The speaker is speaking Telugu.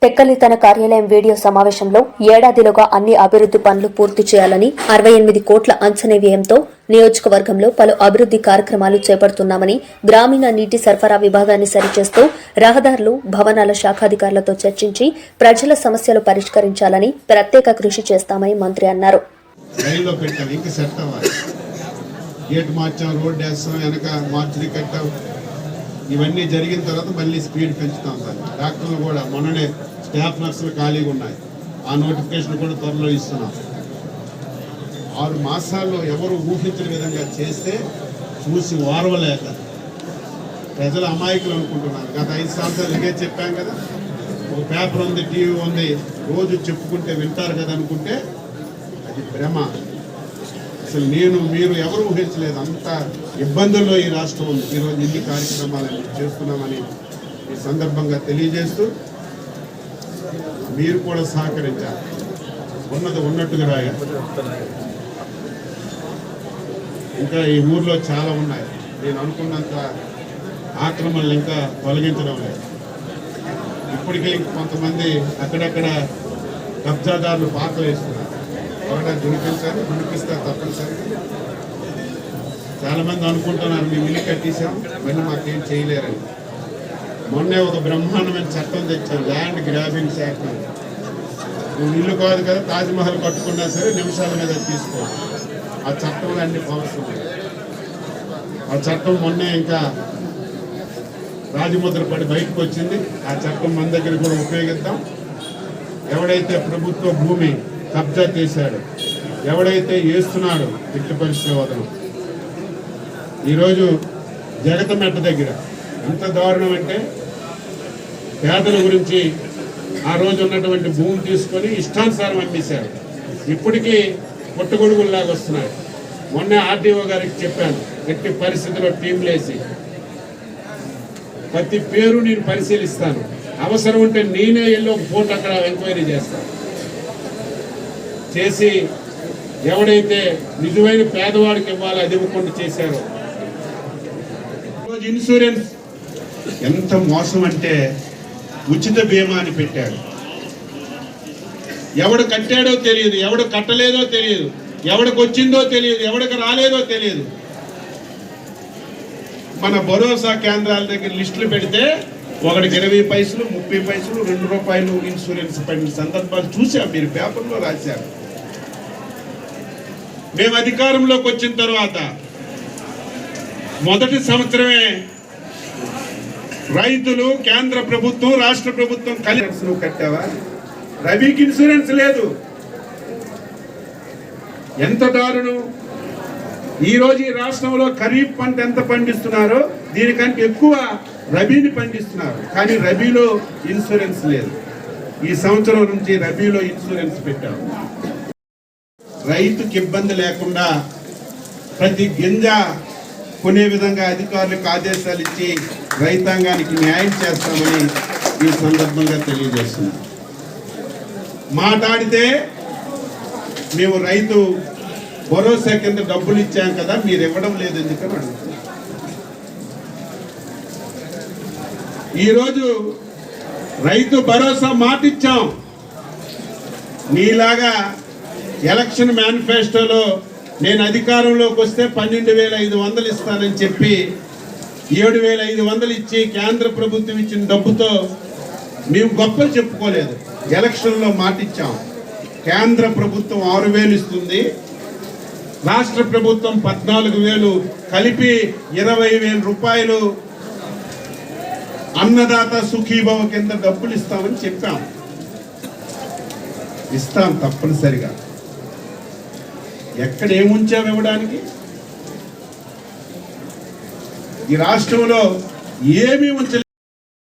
టెక్కలి తన కార్యాలయం వీడియో సమావేశంలో ఏడాదిలోగా అన్ని అభివృద్ది పనులు పూర్తి చేయాలని 68 కోట్ల అంచనా వ్యయంతో నియోజకవర్గంలో పలు అభివృద్ది కార్యక్రమాలు చేపడుతున్నామని, గ్రామీణ నీటి సరఫరా విభాగాన్ని సరిచేస్తూ రహదారులు, భవనాల శాఖాధికారులతో చర్చించి ప్రజల సమస్యలు పరిష్కరించాలని ప్రత్యేక కృషి చేస్తామని మంత్రి అన్నారు. ఇవన్నీ జరిగిన తర్వాత మళ్ళీ స్పీడ్ పెంచుతాం సార్. డాక్టర్లు కూడా మొన్ననే స్టాఫ్ నర్సులు ఖాళీగా ఉన్నాయి, ఆ నోటిఫికేషన్ కూడా త్వరలో ఇస్తున్నాం. 6 మాసాల్లో ఎవరు ఊహించిన విధంగా చేస్తే చూసి ఓర్వలేక ప్రజలు అమాయకులు అనుకుంటున్నారు. గత 5 సంవత్సరాలు ఇదే చెప్పాం కదా, ఒక పేపర్ ఉంది, టీవీ ఉంది, రోజు చెప్పుకుంటే వింటారు కదా అనుకుంటే అది భ్రమ. అసలు మీరు ఎవరు ఊహించలేదు, అంత ఇబ్బందుల్లో ఈ రాష్ట్రం ఉంది. ఈరోజు ఇన్ని కార్యక్రమాలను చేస్తున్నామని ఈ సందర్భంగా తెలియజేస్తూ మీరు కూడా సహకరించాలి. ఉన్నది ఉన్నట్టుగా రాయాలి. ఇంకా ఈ ఊర్లో చాలా ఉన్నాయి, నేను అనుకున్నంత ఆక్రమణలు ఇంకా తొలగించడం లేదు. ఇప్పటికే కొంతమంది అక్కడక్కడ కబ్జాదారులు పాకలు వేస్తున్నారు. ఎవరైనా దునిపిస్తారు తప్పనిసరి. చాలా మంది అనుకుంటున్నారు మేము ఇల్లు కట్టేసాం, మళ్ళీ మాకేం చేయలేరని. మొన్నే ఒక బ్రహ్మాండమైన చట్టం తెచ్చాం, ల్యాండ్ గ్రాబింగ్ యాక్ట్. నువ్వు ఇల్లు కాదు కదా, తాజ్మహల్ కట్టుకున్నా సరే నిమిషాల మీద తీసుకోవాలి. ఆ చట్టంలో అన్ని పవర్స్ ఉన్నాయి. ఆ చట్టం మొన్నే ఇంకా రాజముద్ర పడి బయటకు వచ్చింది. ఆ చట్టం మన దగ్గర కూడా ఉపయోగిద్దాం. ఎవడైతే ప్రభుత్వ భూమి కబ్జా చేశాడు, ఎవడైతే వేస్తున్నాడో ఎట్టి పరిస్థితుల్లో వదలం. ఈరోజు జగతమెట్ట దగ్గర ఎంత దారుణం అంటే, పేదల గురించి ఆ రోజు ఉన్నటువంటి భూమి తీసుకొని ఇష్టానుసారం అమ్మేశారు. ఇప్పటికీ పుట్టగొడుగుల్లాగా వస్తున్నాయి. మొన్న ఆర్టీఓ గారికి చెప్పాను, ఎట్టి పరిస్థితుల్లో టీంలేసి ప్రతి పేరు నేను పరిశీలిస్తాను, అవసరం ఉంటే నేనే వెళ్ళి ఒక పూట అక్కడ ఎంక్వైరీ చేస్తాను చేసి ఎవడైతే నిజమైన పేదవాడికి ఇవ్వాలో అది ఇవ్వకుండా చేశారో. ఇన్సూరెన్స్ ఎంత మోసం అంటే, ఉచిత బీమా అని పెట్టాడు. ఎవడు కట్టాడో తెలియదు, ఎవడు కట్టలేదో తెలియదు, ఎవడికి వచ్చిందో తెలియదు, ఎవడికి రాలేదో తెలియదు. మన భరోసా కేంద్రాల దగ్గర లిస్టులు పెడితే ఒకడికి 20 పైసలు, 30 పైసలు, 2 రూపాయలు ఇన్సూరెన్స్ పడిన సందర్భాలు చూసాం, మీరు పేపర్లో రాశారు. మేము అధికారంలోకి వచ్చిన తర్వాత మొదటి సంవత్సరమే రైతులు, కేంద్ర ప్రభుత్వం, రాష్ట్ర ప్రభుత్వం కలిసి నువ్వు కట్టావా? రబీకి ఇన్సూరెన్స్ లేదు. ఎంత దారుణం! ఈరోజు ఈ రాష్ట్రంలో ఖరీఫ్ పంట ఎంత పండిస్తున్నారో దీనికంటే ఎక్కువ రబీని పండిస్తున్నారు, కానీ రబీలో ఇన్సూరెన్స్ లేదు. ఈ సంవత్సరం నుంచి రబీలో ఇన్సూరెన్స్ పెట్టాము. రైతుకి ఇబ్బంది లేకుండా ప్రతి గింజ కొనే విధంగా అధికారులకు ఆదేశాలు ఇచ్చి రైతాంగానికి న్యాయం చేస్తామని ఈ సందర్భంగా తెలియజేస్తున్నాం. మాట్లాడితే మేము రైతు భరోసా కింద డబ్బులు ఇచ్చాం కదా, మీరు ఇవ్వడం లేదు ఎందుకని అడుగుతున్నాం. ఈరోజు రైతు భరోసా మాట ఇచ్చాం. నీలాగా ఎలక్షన్ మేనిఫెస్టోలో నేను అధికారంలోకి వస్తే 12,500 ఇస్తానని చెప్పి 7,500 ఇచ్చి కేంద్ర ప్రభుత్వం ఇచ్చిన డబ్బుతో మేము గొప్పలు చెప్పుకోలేదు. ఎలక్షన్లో మాట ఇచ్చాం. కేంద్ర ప్రభుత్వం 6,000 ఇస్తుంది, రాష్ట్ర ప్రభుత్వం 14,000, కలిపి 20,000 రూపాయలు అన్నదాత సుఖీభవ కింద డబ్బులు ఇస్తామని చెప్పాం. ఇస్తాం తప్పనిసరిగా. ఎక్కడ ఏముంచాం ఇవ్వడానికి? ఈ రాష్ట్రంలో ఏమీ ఉంచలేదు.